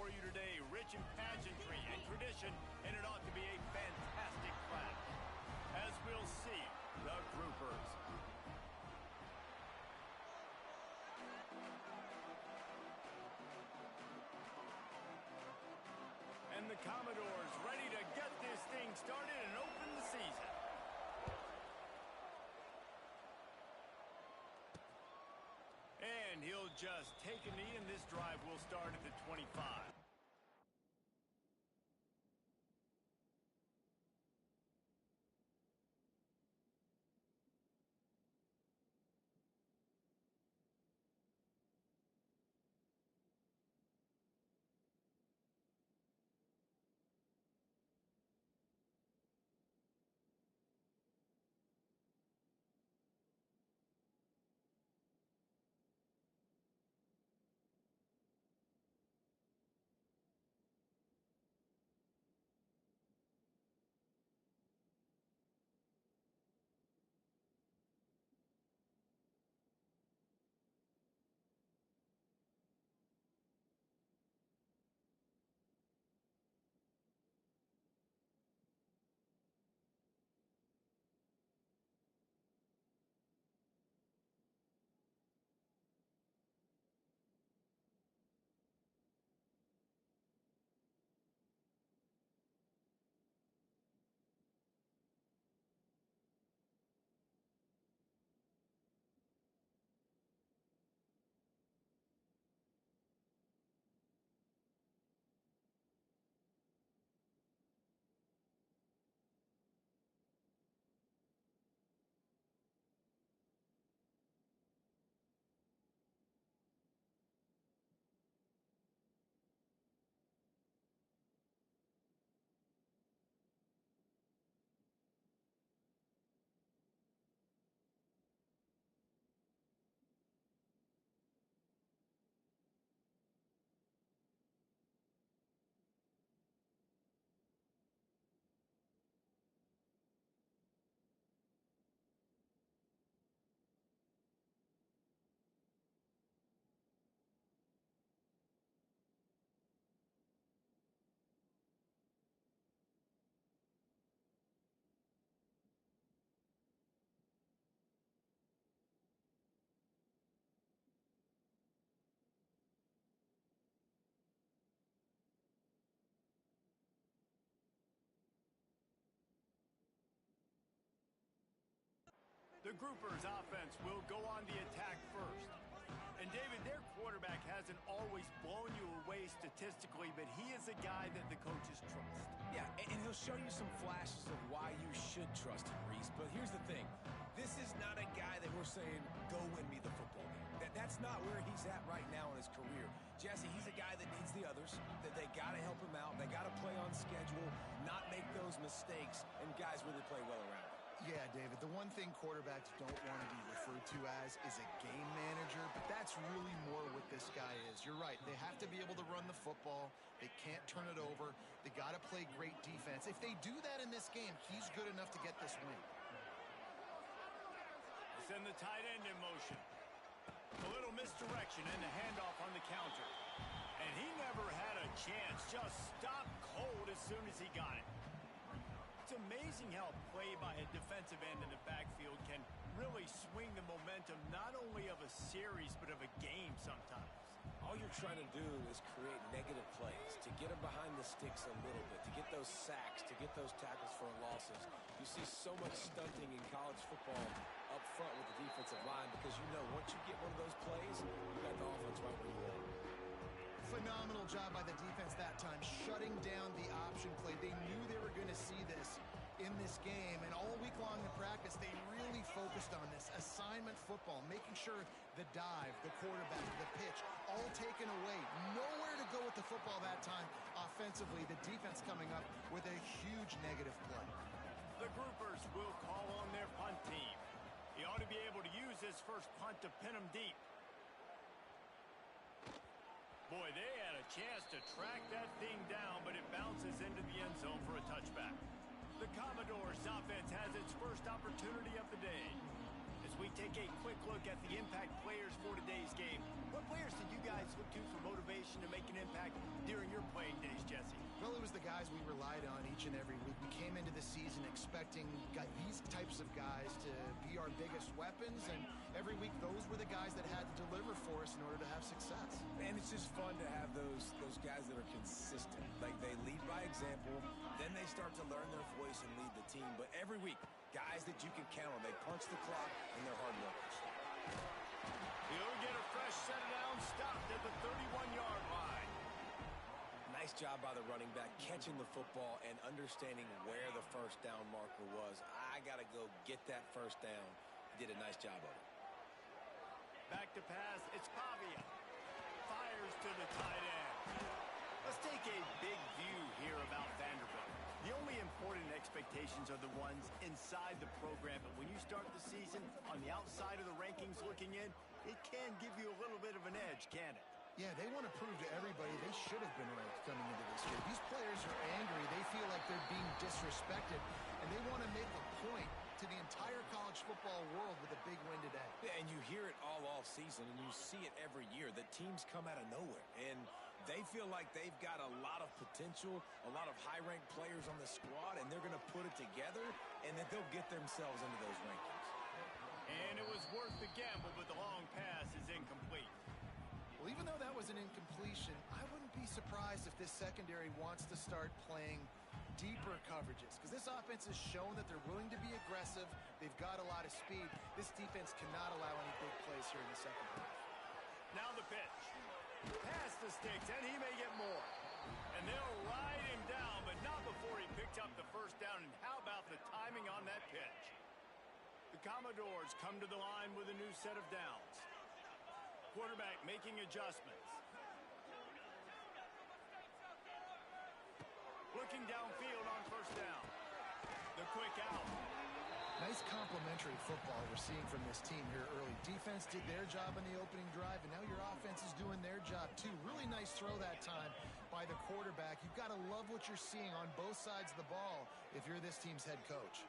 for you today, rich in pageantry and tradition, and it ought to be a fantastic clash. As we'll see, the groupers. And the Commodores ready to get this thing started and open the season. And he'll just take a knee, and this drive will start at the 25. The Groupers offense will go on the attack first. And David, their quarterback hasn't always blown you away statistically, but he is a guy that the coaches trust. Yeah, and he'll show you some flashes of why you should trust him, Reese. But here's the thing. This is not a guy that we're saying, go win me the football game. That's not where he's at right now in his career. Jesse, he's a guy that needs the others, that they got to help him out. They got to play on schedule, not make those mistakes, and guys really play well around him. Yeah, David, the one thing quarterbacks don't want to be referred to as is a game manager, but that's really more what this guy is. You're right. They have to be able to run the football. They can't turn it over. They got to play great defense. If they do that in this game, he's good enough to get this win. Send the tight end in motion. A little misdirection and the handoff on the counter. And he never had a chance. Just stopped cold as soon as he got it. It's amazing how a play by a defensive end in the backfield can really swing the momentum not only of a series but of a game sometimes. All you're trying to do is create negative plays, to get them behind the sticks a little bit, to get those sacks, to get those tackles for losses. You see so much stunting in college football up front with the defensive line because you know once you get one of those plays, you got the offense right where you want it. Phenomenal job by the defense that time, shutting down the option play. They knew they were going to see this in this game, and all week long in practice, they really focused on this assignment football, making sure the dive, the quarterback, the pitch, all taken away. Nowhere to go with the football that time offensively. The defense coming up with a huge negative play. The Groupers will call on their punt team. He ought to be able to use his first punt to pin him deep. Boy, they had a chance to track that thing down, but it bounces into the end zone for a touchback. The Commodores' offense has its first opportunity of the day. As we take a quick look at the impact players for today's game. What players did you guys look to for motivation to make an impact during your playing days, Jesse? Well, it was the guys we relied on each and every week. We came into the season expecting these types of guys to be our biggest weapons, and every week those were the guys that had to deliver for us in order to have success. And it's just fun to have those guys that are consistent. Like, they lead by example, then they start to learn their voice and lead the team. But every week, guys that you can count on, they punch the clock, and they're hard workers. He'll get a fresh set of down, stopped at the 31-yard line. Nice job by the running back, catching the football and understanding where the first down marker was. I got to go get that first down. He did a nice job of it. Back to pass, it's Pavia. Fires to the tight end. Let's take a big view here about Vanderbilt. The only important expectations are the ones inside the program, but when you start the season on the outside of the rankings looking in, it can give you a little bit of an edge, can it? Yeah, they want to prove to everybody they should have been ranked coming into this year. These players are angry. They feel like they're being disrespected, and they want to make a point to the entire college football world with a big win today. Yeah, and you hear it all season, and you see it every year. The teams come out of nowhere, and they feel like they've got a lot of potential, a lot of high-ranked players on the squad, and they're going to put it together, and that they'll get themselves into those rankings. And it was worth the gamble, but the long pass is incomplete. Well, even though that was an incompletion, I wouldn't be surprised if this secondary wants to start playing deeper coverages, because this offense has shown that they're willing to be aggressive. They've got a lot of speed. This defense cannot allow any big plays here in the second half. Now the pitch. Pass the sticks, and he may get more. And they'll ride him down, but not before he picked up the first down. And how about the timing on that pitch? The Commodores come to the line with a new set of downs. Quarterback making adjustments. Looking downfield on first down. The quick out. Nice complimentary football we're seeing from this team here early. Defense did their job in the opening drive, and now your offense is doing their job too. Really nice throw that time by the quarterback. You've got to love what you're seeing on both sides of the ball if you're this team's head coach.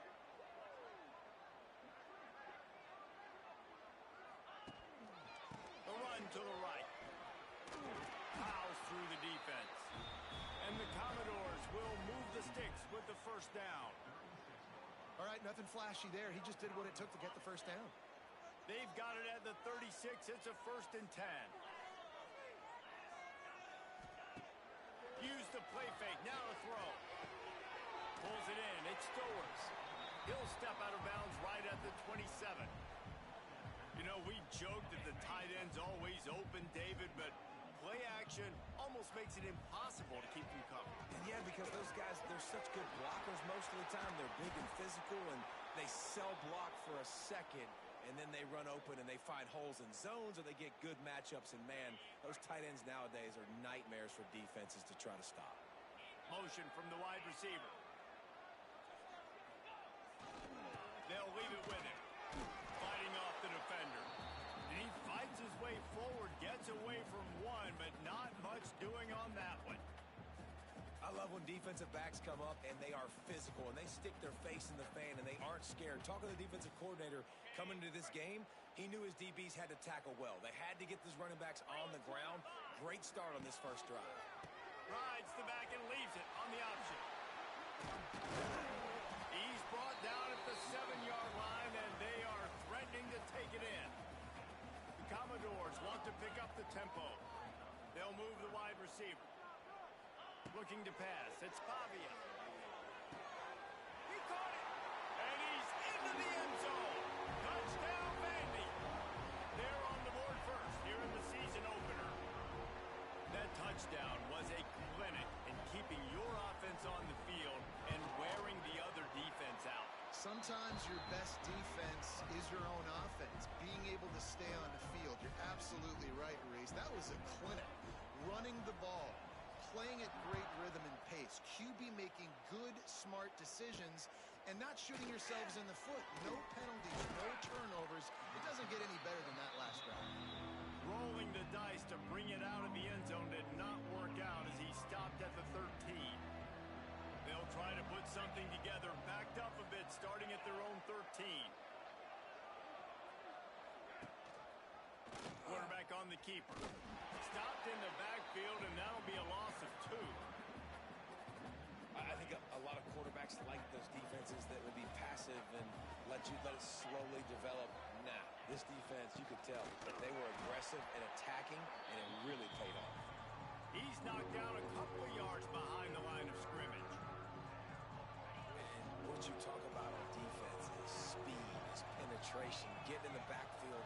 The run to the right. Plows through the defense. And the Commodores will move the sticks with the first down. All right, nothing flashy there. He just did what it took to get the first down. They've got it at the 36. It's a 1st and 10. Use the play fake. Now a throw. Pulls it in. It's Stowers. He'll step out of bounds right at the 27. You know, we joked that the tight end's always open, David, but play action almost makes it impossible to keep them covered. And yeah, because those guys, they're such good blockers most of the time. They're big and physical, and they sell block for a second, and then they run open and they find holes in zones, or they get good matchups. And man, those tight ends nowadays are nightmares for defenses to try to stop. Motion from the wide receiver. They'll leave it with him. Fighting off the defender. And he fights his way forward, gets away from one, but not much doing on that one. I love when defensive backs come up and they are physical and they stick their face in the fan and they aren't scared. Talking to the defensive coordinator coming into this game, he knew his DBs had to tackle well. They had to get these running backs on the ground. Great start on this first drive. Rides the back and leaves it on the option. He's brought down at the 7-yard line, and they are threatening to take it in. The Commodores want to pick up the tempo. They'll move the wide receiver. Looking to pass. It's Pavia. He caught it. And he's into the end zone. Touchdown, Vandy. They're on the board first here in the season opener. That touchdown was a clinic in keeping your offense on the field and wearing the other defense out. Sometimes your best defense is your own offense. Being able to stay on the field. You're absolutely right, Reese. That was a clinic. Running the ball. Playing at great rhythm and pace. QB making good, smart decisions and not shooting yourselves in the foot. No penalties, no turnovers. It doesn't get any better than that last round. Rolling the dice to bring it out of the end zone did not work out as he stopped at the 13. They'll try to put something together, backed up a bit, starting at their own 13. the keeper. Stopped in the backfield, and that'll be a loss of 2. I think a lot of quarterbacks like those defenses that would be passive and let it slowly develop. Nah, this defense, you could tell, they were aggressive and attacking, and it really paid off. He's knocked down a couple of yards behind the line of scrimmage. And what you talk about on defense is speed, is penetration, getting in the backfield,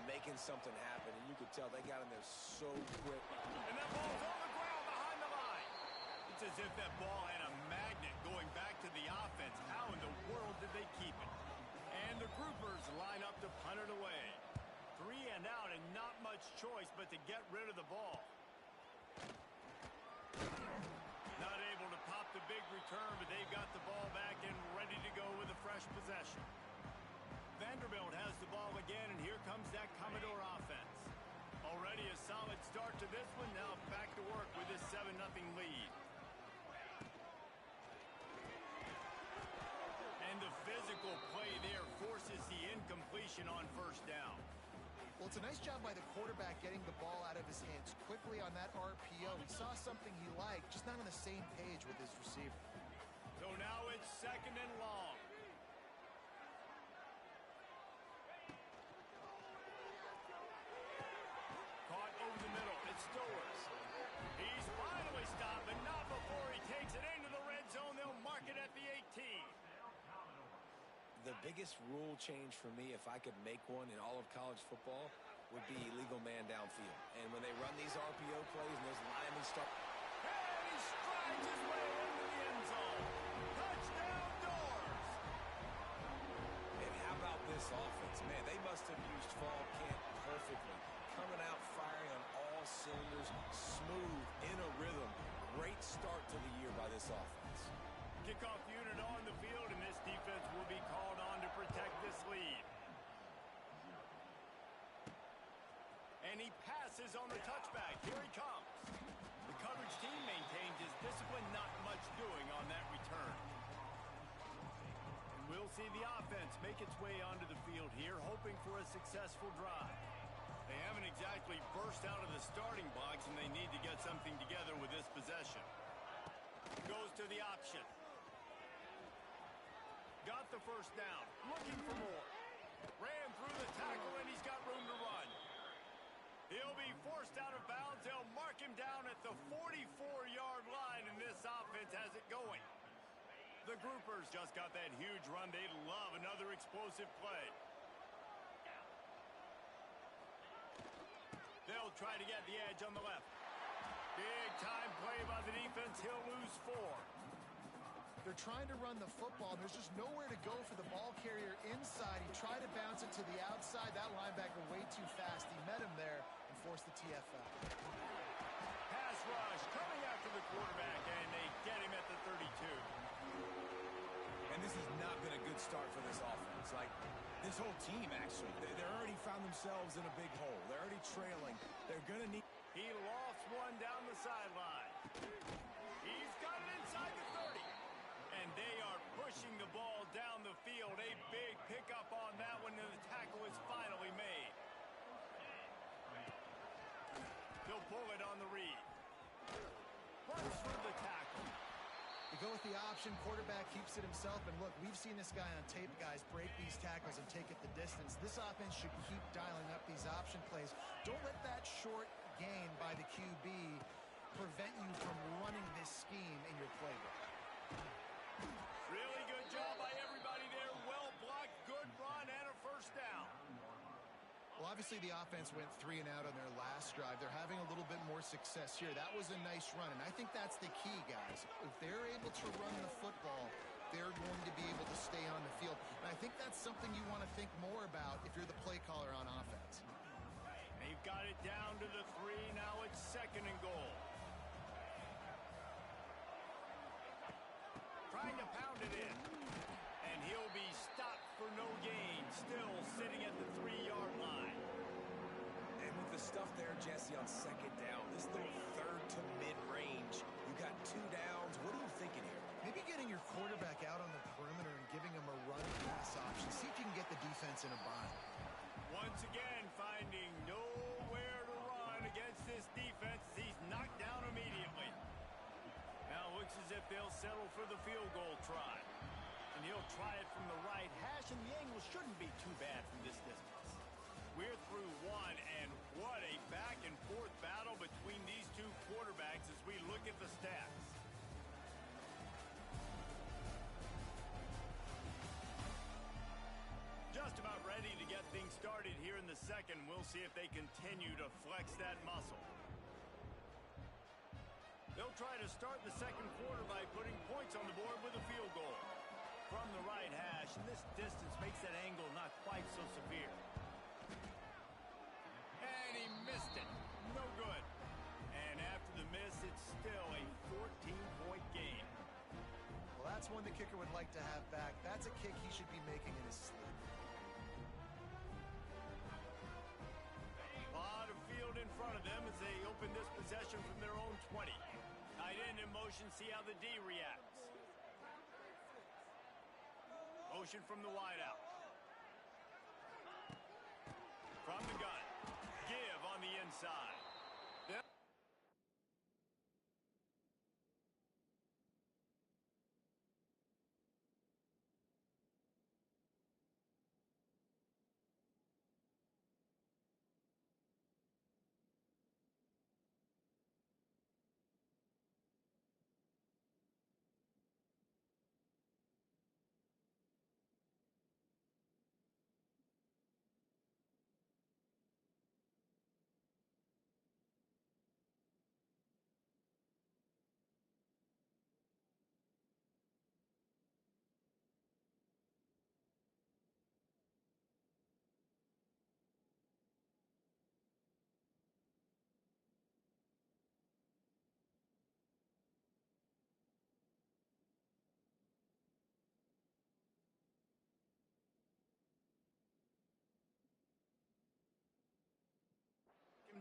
making something happen, and you could tell they got in there so quick. And that ball's on the ground behind the line. It's as if that ball had a magnet going back to the offense. How in the world did they keep it? And the groupers line up to punt it away. 3 and out, and not much choice but to get rid of the ball. Not able to pop the big return, but they've got the ball back and ready to go with a fresh possession. Vanderbilt has the ball again, and here comes that Commodore offense. Already a solid start to this one. Now back to work with this 7-0 lead. And the physical play there forces the incompletion on first down. Well, it's a nice job by the quarterback getting the ball out of his hands quickly on that RPO. He saw something he liked, just not on the same page with his receiver. So now it's 2nd and long. Caught over the middle. It's Stowers. He's finally stopped, but not before he takes it into the red zone. They'll mark it at the 18. The biggest rule change for me, if I could make one in all of college football, would be illegal man downfield. And when they run these RPO plays and those linemen start... And he strides his way into the end zone. Touchdown, Doors! And how about this offense? Man, they must have used fall camp perfectly. Coming out firing on all cylinders, smooth, in a rhythm. Great start to the year by this offense. Kickoff unit on the field, and this defense will be called on to protect this lead. And he passes on the touchback. Here he comes. The coverage team maintains his discipline, not much doing on that return. And we'll see the offense make its way onto the field here, hoping for a successful drive. They haven't exactly burst out of the starting blocks, and they need to get something together with this possession. Goes to the option. Got the first down. Looking for more. Ran through the tackle, and he's got room to run. He'll be forced out of bounds. They'll mark him down at the 44-yard line, and this offense has it going. The groupers just got that huge run. They love another explosive play. They'll try to get the edge on the left. Big-time play by the defense. He'll lose 4. They're trying to run the football. There's just nowhere to go for the ball carrier inside. He tried to bounce it to the outside. That linebacker way too fast. He met him there and forced the TFL. Pass rush coming after the quarterback, and they get him at the 32. And this has not been a good start for this offense. Like, this whole team, actually. They're already found themselves in a big hole. They're already trailing. They're going to need... He lofts one down the sideline. He's got it inside the 30. And they are pushing the ball down the field. A big pickup on that one, and the tackle is finally made. They'll pull it on the read. Runs through the tackle. You go with the option, quarterback keeps it himself, and look, we've seen this guy on tape, guys, break these tackles and take it the distance. This offense should keep dialing up these option plays. Don't let that short gain by the QB prevent you from running this scheme in your playbook. Really good job by everybody there. Well blocked, good run, and a first down. Well, obviously the offense went 3 and out on their last drive. They're having a little bit more success here. That was a nice run, and I think that's the key, guys. If they're able to run the football, they're going to be able to stay on the field. And I think that's something you want to think more about if you're the play caller on offense. They've got it down to the 3. Now it's 2nd and goal. Trying to pound it in. And he'll be stopped for no gain. Still sitting at the 3-yard line. And with the stuff there, Jesse, on 2nd down, this little 3rd to mid-range, you got 2 downs. What are you thinking here? Maybe getting your quarterback out on the perimeter and giving him a run pass option. See if you can get the defense in a bind. Once again, finding nowhere to run. if they'll settle for the field goal try. And he'll try it from the right hash, and the angle shouldn't be too bad from this distance. We're through one, and what a back-and-forth battle between these two quarterbacks as we look at the stats. Just about ready to get things started here in the second. We'll see if they continue to flex that muscle. They'll try to start the second quarter by putting points on the board with a field goal. From the right hash, and this distance makes that angle not quite so severe. And he missed it. No good. And after the miss, it's still a 14-point game. Well, that's one the kicker would like to have back. That's a kick he should be making in his sleep. A lot of field in front of them as they open this possession from their own 20. Tight end in motion, see how the D reacts. Motion from the wideout. From the gun. Give on the inside.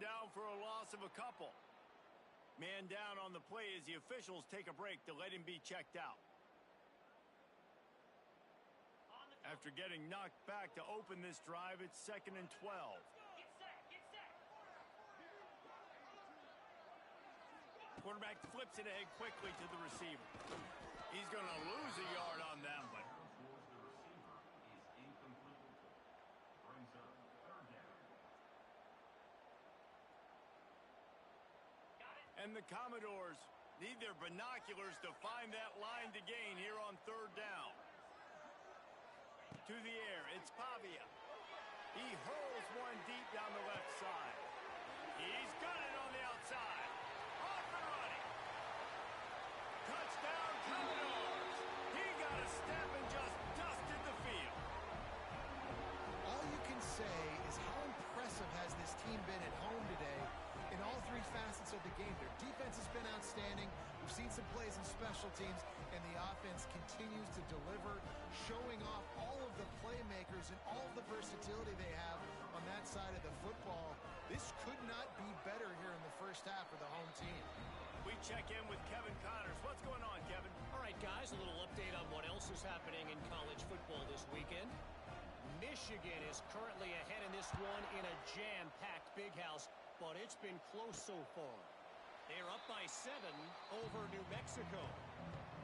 Down for a loss of a couple. Man down on the play as the officials take a break to let him be checked out. After getting knocked back to open this drive, it's 2nd and 12. Quarterback flips it ahead quickly to the receiver. He's going to lose a yard on that one. And the Commodores need their binoculars to find that line to gain here on 3rd down. To the air, it's Pavia. He hurls one deep down the left side. He's got it on the outside. Off and running. Touchdown, Commodores. He got a step and just dusted the field. All you can say is how impressive has this team been at home today in all three facets of the game. Their defense has been outstanding. We've seen some plays in special teams, and the offense continues to deliver, showing off all of the playmakers and all of the versatility they have on that side of the football. This could not be better here in the first half for the home team. We check in with Kevin Connors. What's going on, Kevin? All right, guys, a little update on what else is happening in college football this weekend. Michigan is currently ahead in this one in a jam-packed big house, but it's been close so far. They're up by 7 over New Mexico.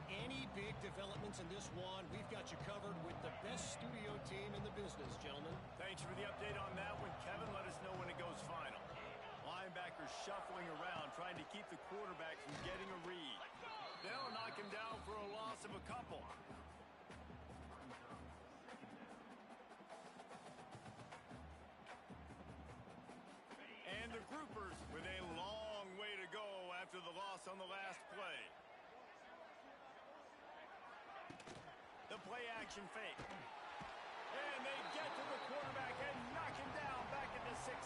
Any big developments in this one, we've got you covered with the best studio team in the business, gentlemen. Thanks for the update on that one, Kevin. Let us know when it goes final. Linebackers shuffling around, trying to keep the quarterback from getting a read. They'll knock him down for a loss of a couple. And the Groupers with a long way to go after the loss on the last play. The play action fake. And they get to the quarterback and knock him down back at the 16.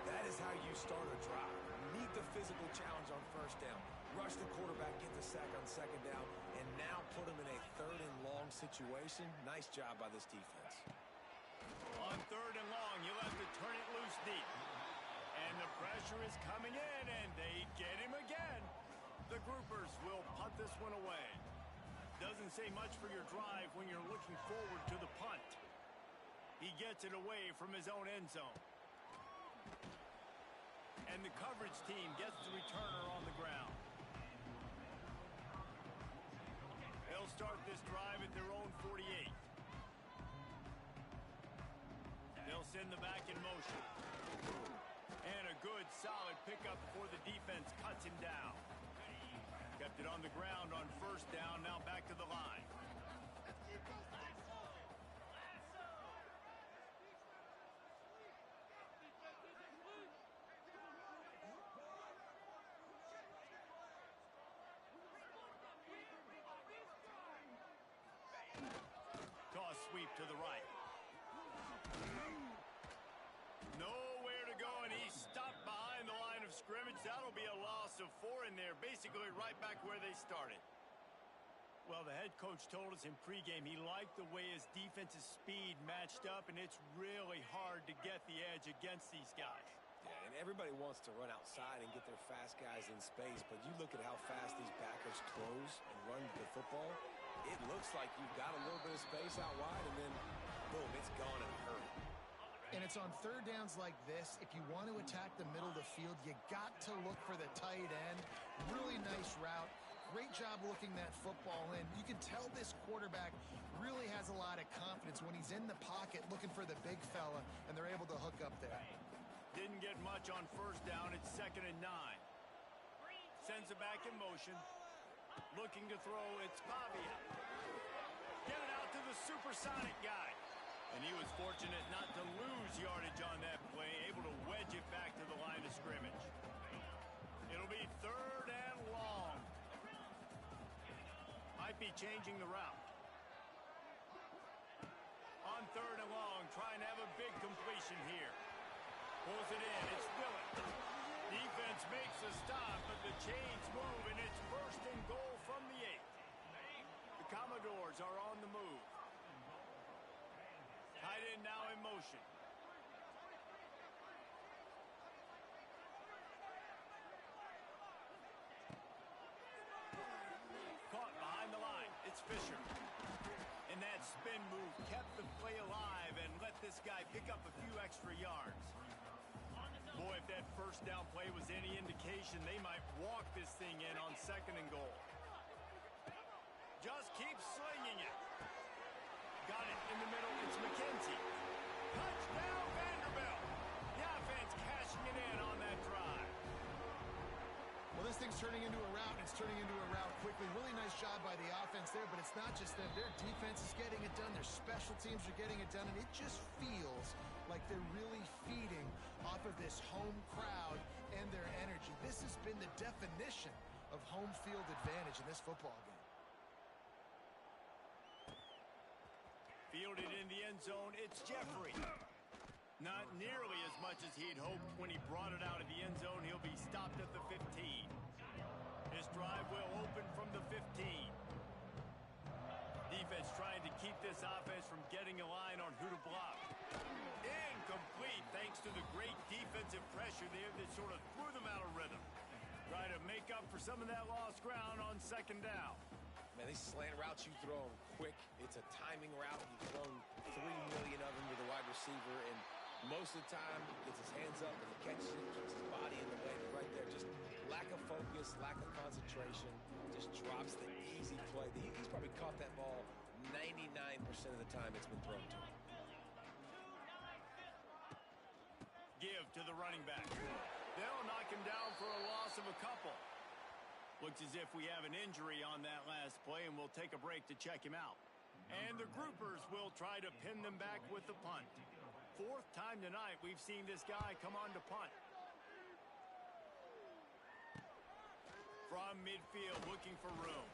That is how you start a drive. Meet the physical challenge on 1st down. Rush the quarterback, get the sack on 2nd down, and now put him in a 3rd and long situation. Nice job by this defense. On 3rd and long, you'll have to turn it loose deep. And the pressure is coming in, and they get him again. The Groupers will punt this one away. Doesn't say much for your drive when you're looking forward to the punt. He gets it away from his own end zone. And the coverage team gets the returner on the ground. They'll start this drive at their own 48. They'll send the back in motion. And a good, solid pickup before the defense cuts him down. Kept it on the ground on first down, now back to the line. Toss sweep to the right. Nowhere to go, and he stopped behind the line of scrimmage. That'll be a loss of 4 in there, basically right back where they started. Well, the head coach told us in pregame he liked the way his defense's speed matched up, and it's really hard to get the edge against these guys. Yeah, and everybody wants to run outside and get their fast guys in space, but you look at how fast these backers close and run the football, it looks like you've got a little bit of space out wide, and then, boom, it's gone in a hurry. And it's on third downs like this. If you want to attack the middle of the field, you got to look for the tight end. Really nice route. Great job looking that football in. You can tell this quarterback really has a lot of confidence when he's in the pocket looking for the big fella, and they're able to hook up there. Didn't get much on first down. It's 2nd and 9. Sends it back in motion. Looking to throw, it's Pavia. Get it out to the supersonic guy. And he was fortunate not to lose yardage on that play, able to wedge it back to the line of scrimmage. It'll be 3rd and long. Might be changing the route. On 3rd and long, trying to have a big completion here. Pulls it in, it's Dillon. Defense makes a stop, but the chains move, and it's 1st and goal from the 8. The Commodores are on the move. Tight end now in motion. Caught behind the line. It's Fisher. And that spin move kept the play alive and let this guy pick up a few extra yards. Boy, if that first down play was any indication, they might walk this thing in on 2nd and goal. Just keep slinging it. Got it in the middle. It's McKenzie. Touchdown, Vanderbilt. The offense cashing it in on that drive. Well, this thing's turning into a route, and it's turning into a route quickly. Really nice job by the offense there, but it's not just them. Their defense is getting it done. Their special teams are getting it done, and it just feels like they're really feeding off of this home crowd and their energy. This has been the definition of home field advantage in this football game. Fielded in the end zone, it's Jeffrey. Not nearly as much as he'd hoped when he brought it out of the end zone. He'll be stopped at the 15. His drive will open from the 15. Defense trying to keep this offense from getting a line on who to block. Incomplete thanks to the great defensive pressure there that sort of threw them out of rhythm. Try to make up for some of that lost ground on 2nd down. Man, these slant routes you throw them quick. It's a timing route. You've thrown 3 million of them to the wide receiver, and most of the time, gets his hands up and he catches it, keeps his body in the way. But right there, just lack of focus, lack of concentration, just drops the easy play. He's probably caught that ball 99% of the time it's been thrown to him. Give to the running back. They'll knock him down for a loss of a couple. Looks as if we have an injury on that last play, and we'll take a break to check him out. And the groupers will try to pin them back with the punt. 4th time tonight we've seen this guy come on to punt. From midfield, looking for room.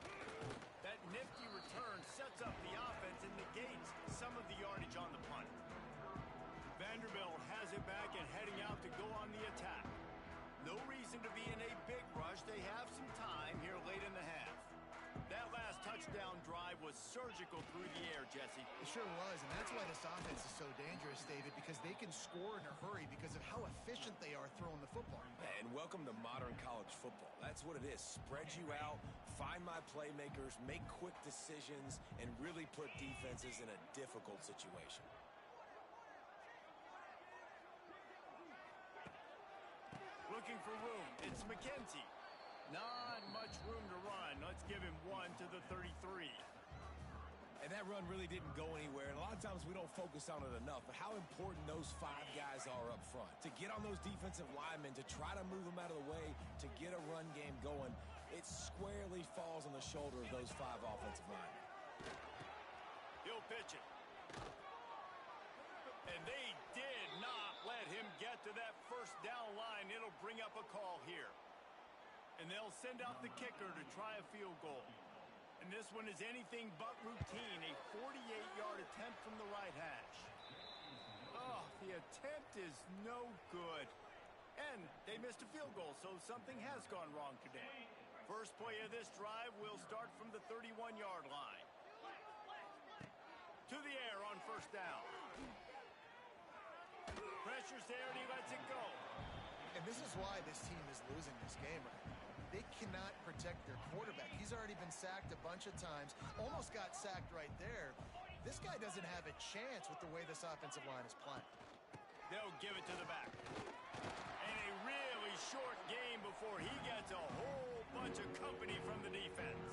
That nifty return sets up the offense and negates some of the yardage on the punt. Vanderbilt has it back and heading out to go on the attack. No reason to be in a big rush. They have some time here late in the half. That last touchdown drive was surgical through the air, Jesse. It sure was, and that's why this offense is so dangerous, David, because they can score in a hurry because of how efficient they are throwing the football. And welcome to modern college football. That's what it is. Spread you out, find my playmakers, make quick decisions, and really put defenses in a difficult situation. Looking for room. It's McKenzie. Not much room to run. Let's give him 1 to the 33. And that run really didn't go anywhere. And a lot of times we don't focus on it enough. But how important those 5 guys are up front. To get on those defensive linemen, to try to move them out of the way, to get a run game going, it squarely falls on the shoulder of those 5 offensive linemen. He'll pitch it. And they did not let him get to that first down line. It'll bring up a call here. And they'll send out the kicker to try a field goal. And this one is anything but routine. A 48-yard attempt from the right hash. Oh, the attempt is no good. And they missed a field goal, so something has gone wrong today. First play of this drive will start from the 31-yard line. To the air on first down. Pressure's there, and he lets it go. And this is why this team is losing this game. They cannot protect their quarterback. He's already been sacked a bunch of times. Almost got sacked right there. This guy doesn't have a chance with the way this offensive line is playing. They'll give it to the back. And a really short game before he gets a whole bunch of company from the defense.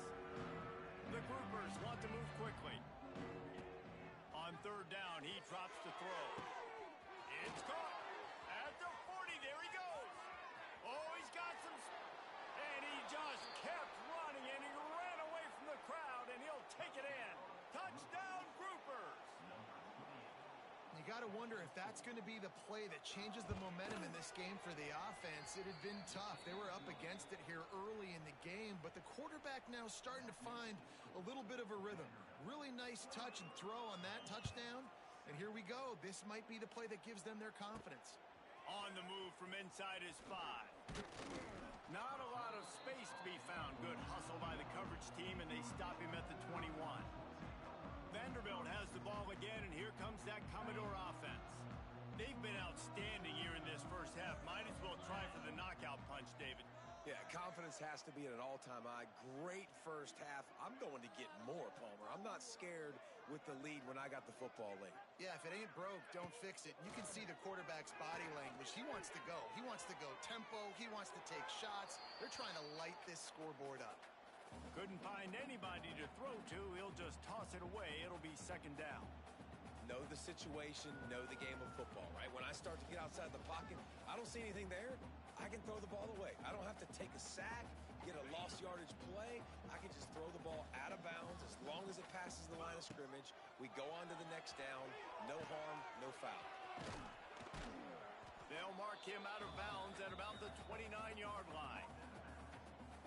The groupers want to move quickly. On third down, he drops to throw. It's caught. At the 40, there he goes. Oh, he's got some... And he just kept running, and he ran away from the crowd, and he'll take it in. Touchdown, groupers. You got to wonder if that's going to be the play that changes the momentum in this game for the offense. It had been tough. They were up against it here early in the game, but the quarterback now starting to find a little bit of a rhythm. Really nice touch and throw on that touchdown. And here we go. This might be the play that gives them their confidence. On the move from inside his 5. Not a lot of space to be found. Good hustle by the coverage team, and they stop him at the 21. Vanderbilt has the ball again, and here comes that Commodore offense. They've been outstanding here in this first half. Might as well try for the knockout punch, David. Yeah, confidence has to be at an all-time high. Great first half. I'm going to get more, Palmer. I'm not scared with the lead when I got the football late. Yeah, if it ain't broke, don't fix it. You can see the quarterback's body language. He wants to go. He wants to go tempo. He wants to take shots. They're trying to light this scoreboard up. Couldn't find anybody to throw to. He'll just toss it away. It'll be second down. Know the situation, know the game of football, right? When I start to get outside the pocket, I don't see anything there. I can throw the ball away. I don't have to take a sack, get a lost yardage play. I can just throw the ball out of bounds as long as it passes the line of scrimmage. We go on to the next down. No harm, no foul. They'll mark him out of bounds at about the 29-yard line.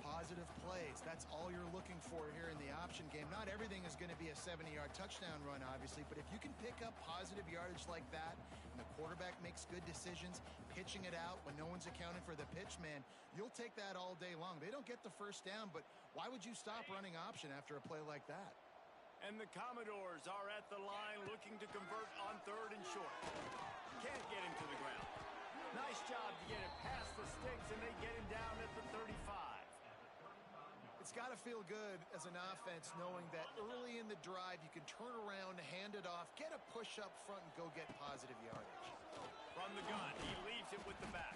Positive plays. That's all you're looking for here in the option game. Not everything is going to be a 70-yard touchdown run, obviously, but if you can pick up positive yardage like that, and the quarterback makes good decisions, pitching it out when no one's accounting for the pitch, man, you'll take that all day long. They don't get the first down, but why would you stop running option after a play like that? And the Commodores are at the line looking to convert on third and short. Can't get him to the ground. Nice job to get it past the sticks, and they get him down at the 35. It's got to feel good as an offense knowing that early in the drive you can turn around, hand it off, get a push up front, and go get positive yardage. From the gun, he leaves it with the back.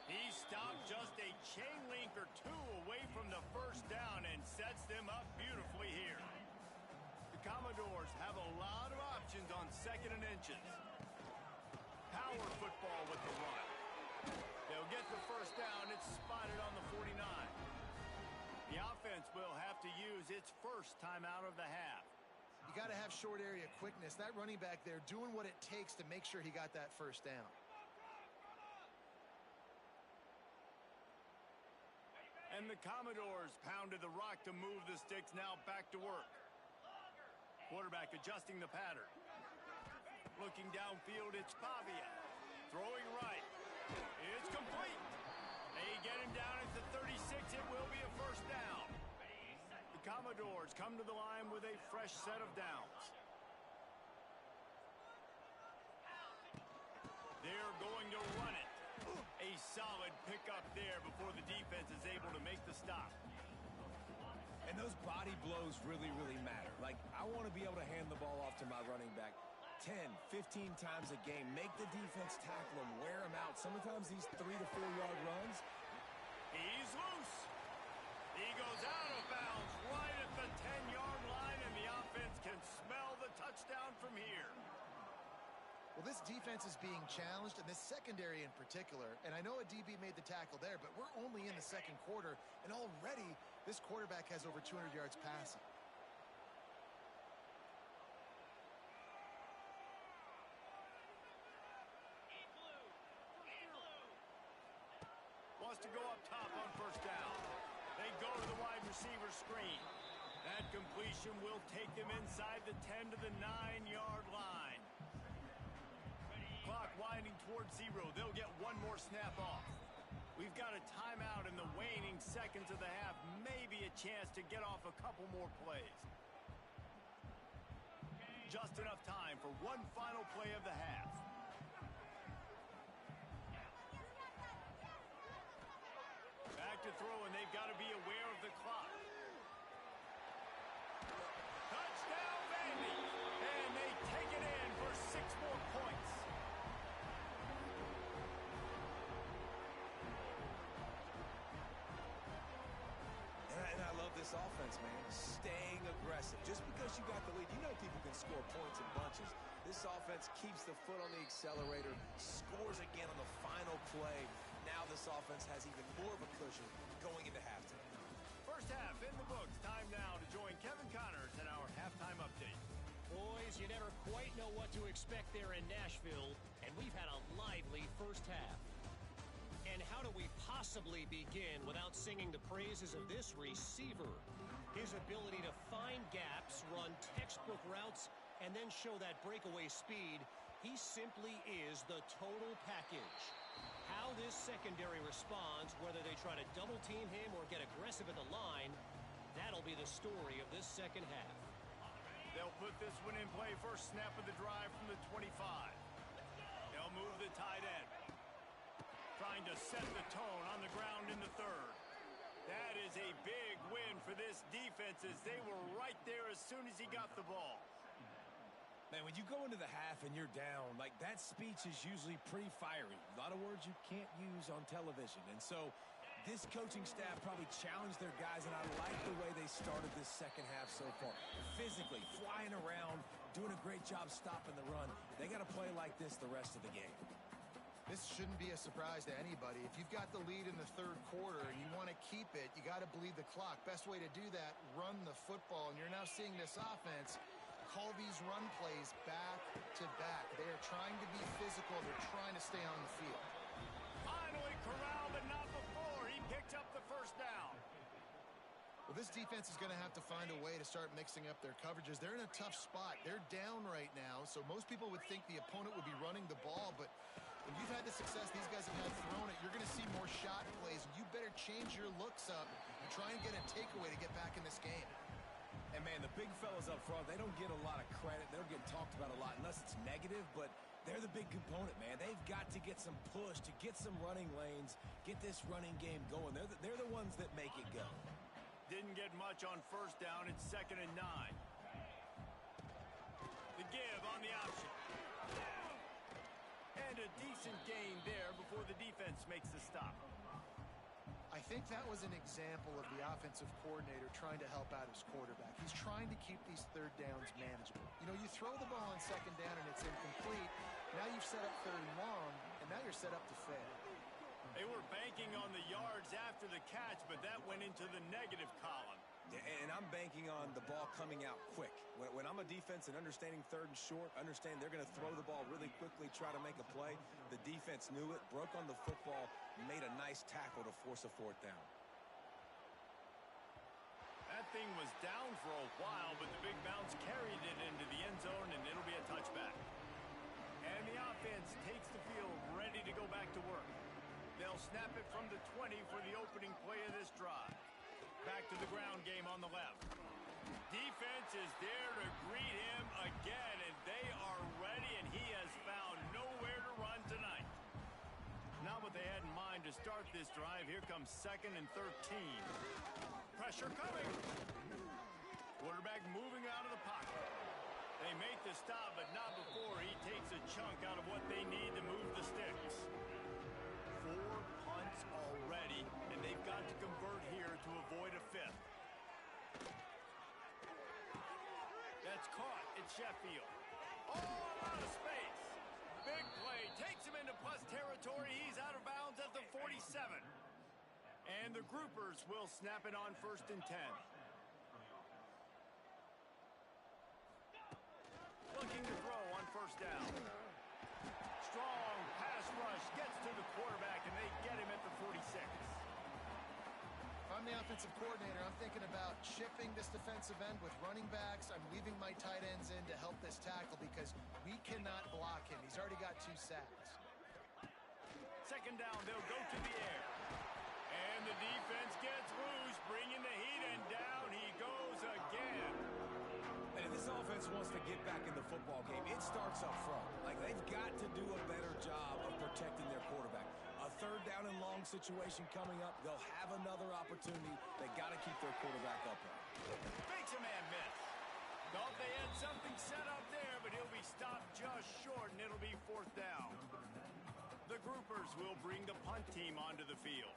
He stopped just a chain link or two away from the first down and sets them up beautifully here. The Commodores have a lot of options on second and inches. Power football with the run. They'll get the first down. It's spotted on the 49. The offense will have to use its first timeout of the half. You got to have short area quickness. That running back there doing what it takes to make sure he got that first down. And the Commodores pounded the rock to move the sticks, now back to work. Quarterback adjusting the pattern. Looking downfield, it's Pavia. Throwing right. It's complete. They get him down at the 36. It will be a first down. The Commodores come to the line with a fresh set of downs. They're going to run it. A solid pickup there before the defense is able to make the stop. And those body blows really, really matter. Like, I want to be able to hand the ball off to my running back 10, 15 times a game. Make the defense tackle him, wear him out. Sometimes these 3 to 4 yard runs. He's loose. He goes out of bounds right at the 10-yard line, and the offense can smell the touchdown from here. Well, this defense is being challenged, and this secondary in particular. And I know a DB made the tackle there, but we're only in the second quarter, and already this quarterback has over 200 yards passing. Wants to go up top on first down. They go to the wide receiver screen. That completion will take them inside the 10 to the 9-yard line. Clock winding towards 0. They'll get one more snap off. We've got a timeout in the waning seconds of the half. Maybe a chance to get off a couple more plays. Just enough time for one final play of the half. Back to throw, and they've got to be aware of the clock. Touchdown, Vandy! And they take it in for 6 more points. And I love this offense, man. Staying aggressive. Just because you got the lead, you know people can score points in bunches. This offense keeps the foot on the accelerator, scores again on the final play. Now this offense has even more of a cushion going into halftime. First half in the books. Time now to join Kevin Connors in our halftime update. Boys, you never quite know what to expect there in Nashville, and we've had a lively first half. And how do we possibly begin without singing the praises of this receiver? His ability to find gaps, run textbook routes, and then show that breakaway speed, he simply is the total package. How this secondary responds, whether they try to double team him or get aggressive at the line, that'll be the story of this second half. They'll put this one in play. First snap of the drive from the 25. They'll move the tight end. Trying to set the tone on the ground in the third. That is a big win for this defense, as they were right there as soon as he got the ball. Man, when you go into the half and you're down, like, that speech is usually pretty fiery. A lot of words you can't use on television. And so this coaching staff probably challenged their guys, and I like the way they started this second half so far. Physically, flying around, doing a great job stopping the run. They got to play like this the rest of the game. This shouldn't be a surprise to anybody. If you've got the lead in the third quarter and you want to keep it, you got to bleed the clock. Best way to do that, run the football. And you're now seeing this offense call these run plays back to back. They are trying to be physical. They're trying to stay on the field. Finally corralled, but not before. He picked up the first down. Well, this defense is going to have to find a way to start mixing up their coverages. They're in a tough spot. They're down right now, so most people would think the opponent would be running the ball, but when you've had the success these guys have had throwing it, you're going to see more shot plays. You better change your looks up and try and get a takeaway to get back in this game. And, man, the big fellas up front, they don't get a lot of credit. They don't get talked about a lot unless it's negative, but they're the big component, man. They've got to get some push, to get some running lanes, get this running game going. They're the ones that make it go. Didn't get much on first down. It's 2nd and 9. The give on the option. And a decent gain there before the defense makes the stop. I think that was an example of the offensive coordinator trying to help out his quarterback. He's trying to keep these third downs manageable. You know, you throw the ball on second down and it's incomplete. Now you've set up third and long, and now you're set up to fail. They were banking on the yards after the catch, but that went into the negative column. And I'm banking on the ball coming out quick. When I'm a defense and understanding third and short, understand they're going to throw the ball really quickly, try to make a play. The defense knew it, broke on the football, made a nice tackle to force a fourth down. That thing was down for a while, but the big bounce carried it into the end zone, and it'll be a touchback. And the offense takes the field, ready to go back to work. They'll snap it from the 20 for the opening play of this drive. Back to the ground game on the left. Defense is there to greet him again, and they are ready, and he has found nowhere to run tonight. Not what they had in mind to start this drive. Here comes 2nd and 13. Pressure coming. Quarterback moving out of the pocket. They make the stop, but not before he takes a chunk out of what they need to move the sticks. 4 punts already, and they've got to convert here to avoid a It's caught at Sheffield. All out of space. Big play. Takes him into plus territory. He's out of bounds at the 47. And the groupers will snap it on 1st and 10. Looking to throw on 1st down. Strong pass rush gets to the quarterback, and they get him at the 46. If I'm the offensive coordinator, I'm thinking about chipping this defensive end with running backs. I'm leaving my tight ends in to help this tackle because we cannot block him. He's already got 2 sacks. 2nd down, they'll go to the air. And the defense gets loose, bringing the heat, and down he goes again. And if this offense wants to get back in the football game, it starts up front. Like, they've got to do a better job of protecting their quarterback. A 3rd down and long situation coming up. They'll have another opportunity. They got to keep their quarterback upright. Makes a man miss. Thought they had something set up there, but he'll be stopped just short, and it'll be 4th down. The groupers will bring the punt team onto the field.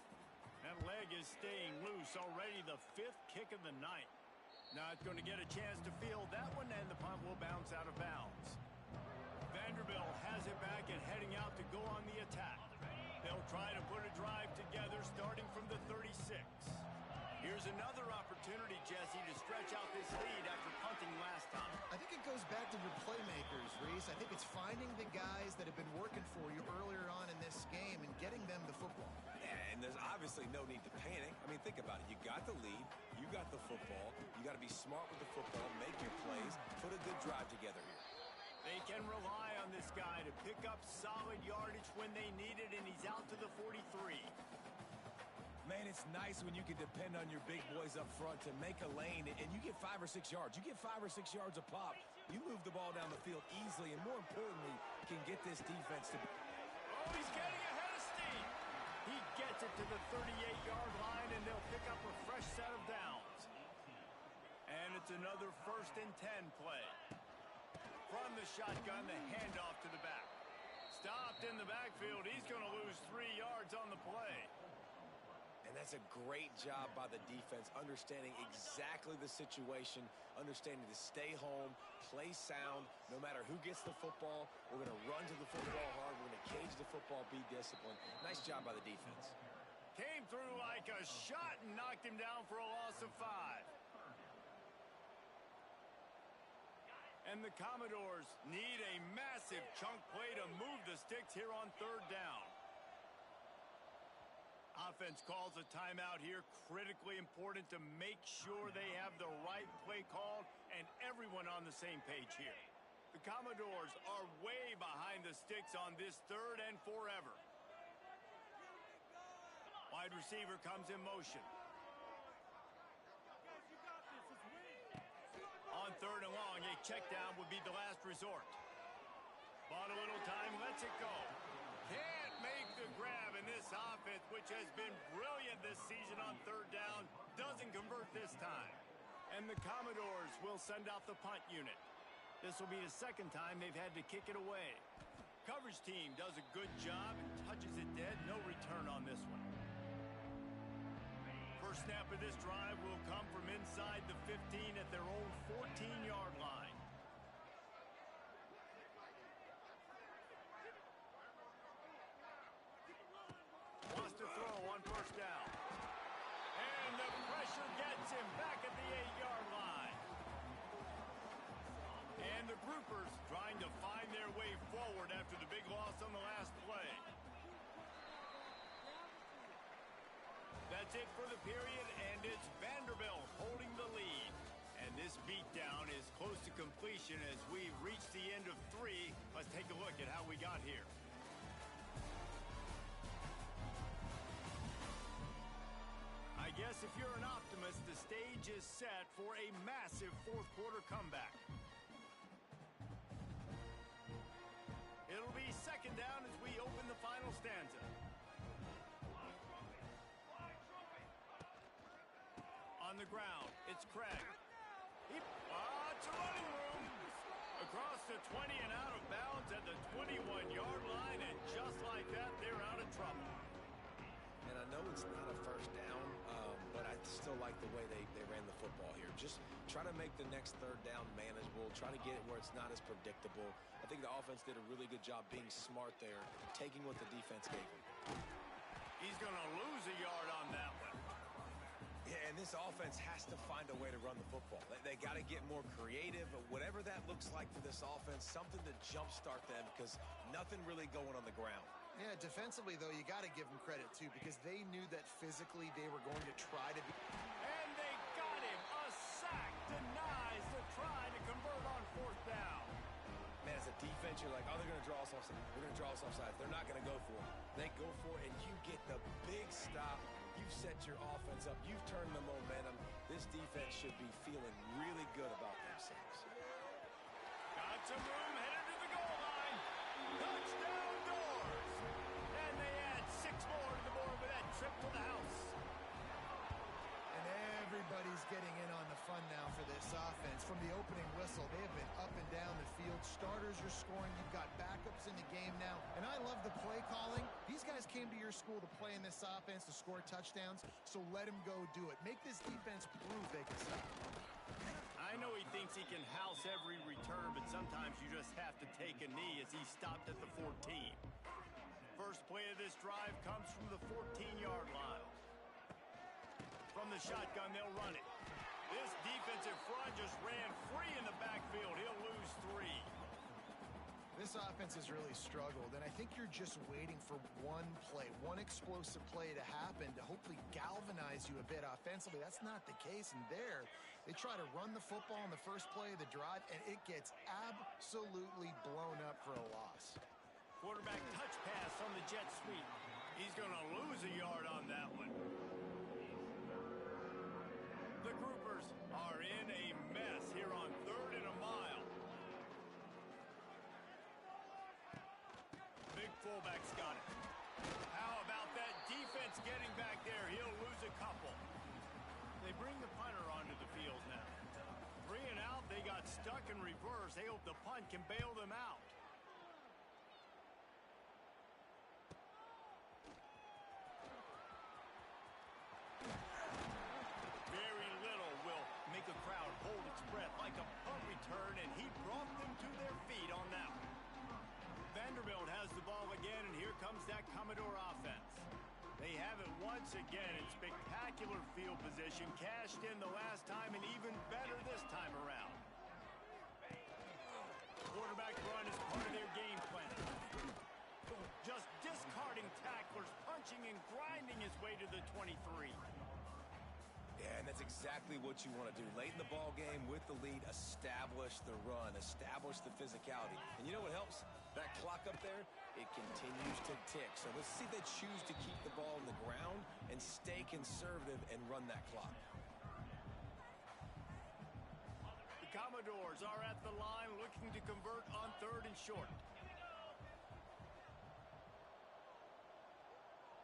That leg is staying loose, already the 5th kick of the night. Not going to get a chance to field that one, and the punt will bounce out of bounds. Vanderbilt has it back and heading out to go on the attack. They'll try to put a drive together starting from the 36. Here's another opportunity, Jesse, to stretch out this lead after punting last time. I think it goes back to your playmakers, Reese. I think it's finding the guys that have been working for you earlier on in this game and getting them the football. And there's obviously no need to panic. I mean, think about it. You got the lead. You got the football. You got to be smart with the football, make your plays, put a good drive together here. They can rely on this guy to pick up solid yardage when they need it, and he's out to the 43. Man, it's nice when you can depend on your big boys up front to make a lane, and you get 5 or 6 yards. You get 5 or 6 yards a pop. You move the ball down the field easily, and more importantly, can get this defense to... Oh, he's getting ahead of steam. He gets it to the 38-yard line, and they'll pick up a fresh set of downs. And it's another 1st and 10 play. From the shotgun, the handoff to the back. Stopped in the backfield. He's going to lose 3 yards on the play. And that's a great job by the defense, understanding exactly the situation, understanding to stay home, play sound, no matter who gets the football. We're going to run to the football hard. We're going to cage the football, be disciplined. Nice job by the defense. Came through like a shot and knocked him down for a loss of 5. And the Commodores need a massive chunk play to move the sticks here on 3rd down. Offense calls a timeout here, critically important to make sure they have the right play called and everyone on the same page here. The Commodores are way behind the sticks on this 3rd and forever. Wide receiver comes in motion. On 3rd and long, a check down would be the last resort. Bought a little time, lets it go. Can't make the grab, and this offense, which has been brilliant this season on 3rd down, doesn't convert this time. And the Commodores will send out the punt unit. This will be the 2nd time they've had to kick it away. Coverage team does a good job and touches it dead. No return on this one. First snap of this drive will come from inside the 15 at their own 14-yard line. Wants to throw on 1st down. And the pressure gets him back at the 8-yard line. And the groupers trying to find their way forward after the big loss on the last play. That's it for the period, and it's Vanderbilt holding the lead. And this beatdown is close to completion as we reach the end of 3. Let's take a look at how we got here. I guess if you're an optimist, the stage is set for a massive 4th quarter comeback. It'll be 2nd down as we open the final stanza. On the ground, it's Craig. It's a running room. Across the 20 and out of bounds at the 21-yard line, and just like that, they're out of trouble. And I know it's not a 1st down, but I still still like the way they ran the football here. Just try to make the next third down manageable. Try to get it where it's not as predictable. I think the offense did a really good job being smart there, taking what the defense gave him. He's going to lose a yard on that one. Yeah, and this offense has to find a way to run the football. They got to get more creative, whatever that looks like for this offense, something to jumpstart them because nothing really going on the ground. Yeah, defensively, though, you got to give them credit, too, because they knew that physically they were going to try to be... And they got him. A sack denies the try to convert on fourth down. Man, as a defense, you're like, oh, they're going to draw us offside. We're going to draw us offside. They're not going to go for it. They go for it, and you get the big stop. You've set your offense up. You've turned the momentum. This defense should be feeling really good about themselves. Got some room, headed to the goal line. Touchdown Doors. And they add 6 more to the board with that trip to the house. And everybody's getting in on the fun now for this offense. From the opening whistle, they have been up and down the field. Starters are scoring. You've got backups in the game now. And I love the play calling. These guys came to your school to play in this offense to score touchdowns, so let them go do it. Make this defense prove they can stop. I know he thinks he can house every return, but sometimes you just have to take a knee as he stopped at the 14. First play of this drive comes from the 14-yard line. From the shotgun, they'll run it. This defensive front just ran free in the backfield. He'll lose 3. This offense has really struggled, and I think you're just waiting for one play, one explosive play to happen to hopefully galvanize you a bit offensively. That's not the case, and there, they try to run the football in the first play of the drive, and it gets absolutely blown up for a loss. Quarterback touch pass on the jet sweep. He's going to lose a yard on that one. The Groupers are in a mess here on 3rd and a mile. Big fullback's got it. How about that defense getting back there? He'll lose a couple. They bring the punter onto the field now. 3 and out, they got stuck in reverse. They hope the punt can bail them out. Very little will make a crowd hold its breath like a punt return, and he brought them to their feet on that one. Vanderbilt has the ball again, and here comes that Commodore offense. They have it once again in spectacular field position, cashed in the last time, and even better this time around. Quarterback run is part of their game plan. Just discarding tacklers, punching and grinding his way to the 23. Yeah, and that's exactly what you want to do. Late in the ball game with the lead, establish the run, establish the physicality. And you know what helps? That clock up there, it continues to tick. So let's see if they choose to keep the ball on the ground and stay conservative and run that clock. The Commodores are at the line looking to convert on 3rd and short.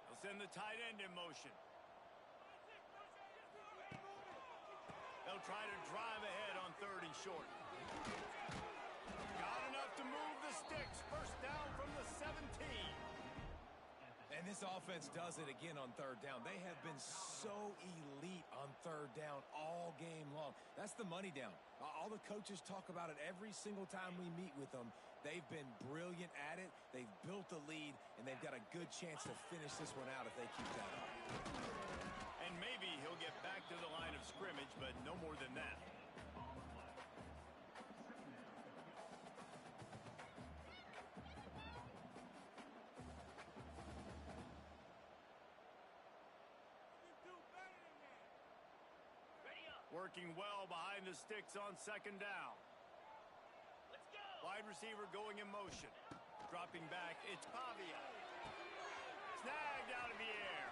They'll send the tight end in motion. They'll try to drive ahead on 3rd and short. Got enough to move the sticks. First down from the 17. And this offense does it again on 3rd down. They have been so elite on 3rd down all game long. That's the money down. All the coaches talk about it every single time we meet with them. They've been brilliant at it. They've built the lead, and they've got a good chance to finish this one out if they keep that up. And maybe he'll get back to the line of scrimmage, but no more than that. Working well behind the sticks on 2nd down. Let's go. Wide receiver going in motion. Dropping back, it's Pavia. Snagged out of the air.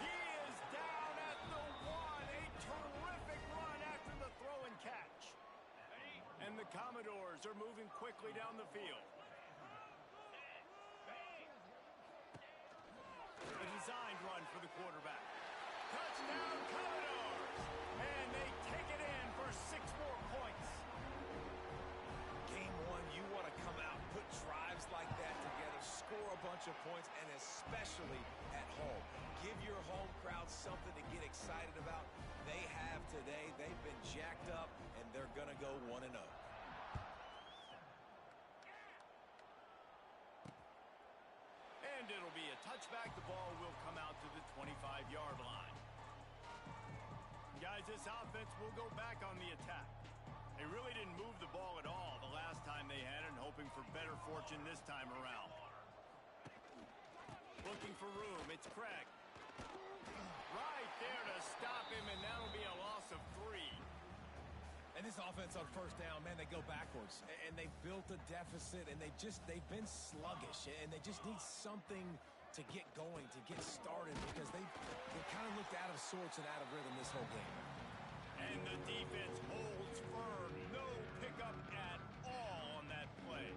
He is down at the 1. A terrific run after the throw and catch. And the Commodores are moving quickly down the field. A designed run for the quarterback. Touchdown Commodores! And they take it in for 6 more points. Game 1, you want to come out, put drives like that together, score a bunch bunch of points, and especially at home. Give your home crowd something to get excited about. They have today. They've been jacked up, and they're going to go 1-0. And it'll be a touchback. The ball will come out to the 25-yard line. Guys, this offense will go back on the attack. They really didn't move the ball at all the last time they had it, hoping for better fortune this time around. Looking for room. It's Craig. Right there to stop him, and that'll be a loss of 3. And this offense on first down, man, they go backwards. And they built a deficit, and they've been sluggish. And they just need something to get going, to get started, because they kind of looked out of sorts and out of rhythm this whole game. And the defense holds firm. No pickup at all on that play.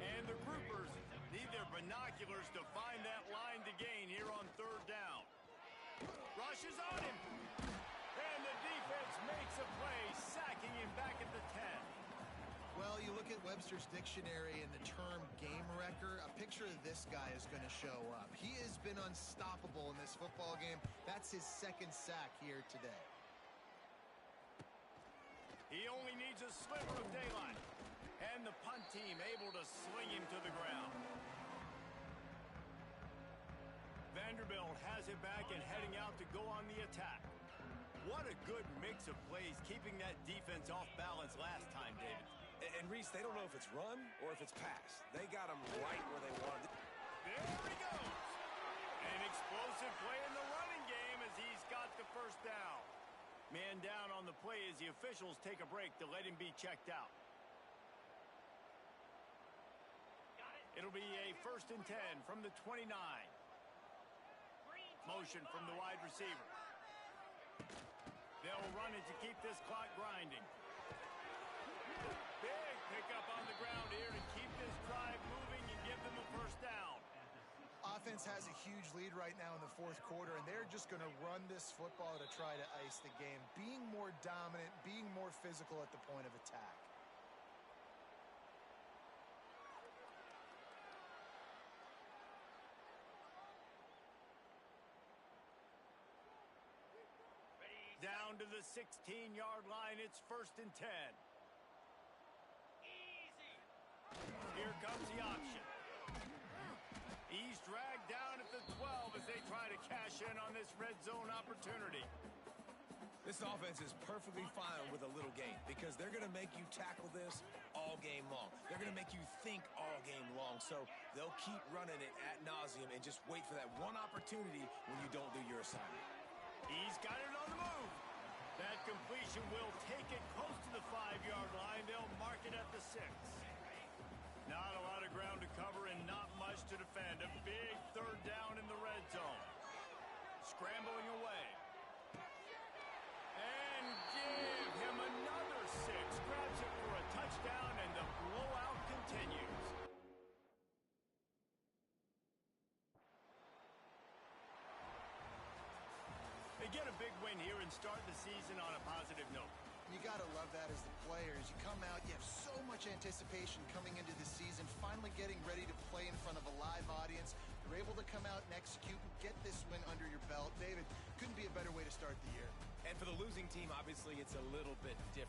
And the groupers need their binoculars to find that line to gain here on third down. Rushes on him. And the defense makes a play, sacking him back at the 10. Well, you look at Webster's dictionary and the term game wrecker, a picture of this guy is going to show up. He has been unstoppable in this football game. That's his second sack here today. He only needs a sliver of daylight. And the punt team able to sling him to the ground. Vanderbilt has it back and heading out to go on the attack. What a good mix of plays, keeping that defense off balance last time, David. And Reese, they don't know if it's run or if it's pass. They got him right where they wanted it. There he goes. An explosive play in the running game as he's got the first down. Man down on the play as the officials take a break to let him be checked out. It'll be a 1st and 10 from the 29. Motion from the wide receiver. They'll run it to keep this clock grinding. Big pickup on the ground here to keep this drive moving and give them a first down. Offense has a huge lead right now in the fourth quarter, and they're just going to run this football to try to ice the game. Being more dominant, being more physical at the point of attack. Down to the 16-yard line. It's 1st and 10. Here comes the option. He's dragged down at the 12 as they try to cash in on this red zone opportunity. This offense is perfectly fine with a little game because they're going to make you tackle this all game long. They're going to make you think all game long. So they'll keep running it ad nauseum and just wait for that one opportunity when you don't do your assignment. He's got it on the move. That completion will take it close to the 5-yard line. They'll mark it at the 6. Not a lot of ground to cover and not much to defend. A big third down in the red zone. Scrambling away. And give him another 6. Grabs it for a touchdown, and the blowout continues. They get a big win here and start the season on a positive note. You got to love that as the players. You come out, you have so much anticipation coming into the season, finally getting ready to play in front of a live audience. You're able to come out and execute and get this win under your belt. David, couldn't be a better way to start the year. And for the losing team, obviously, it's a little bit different.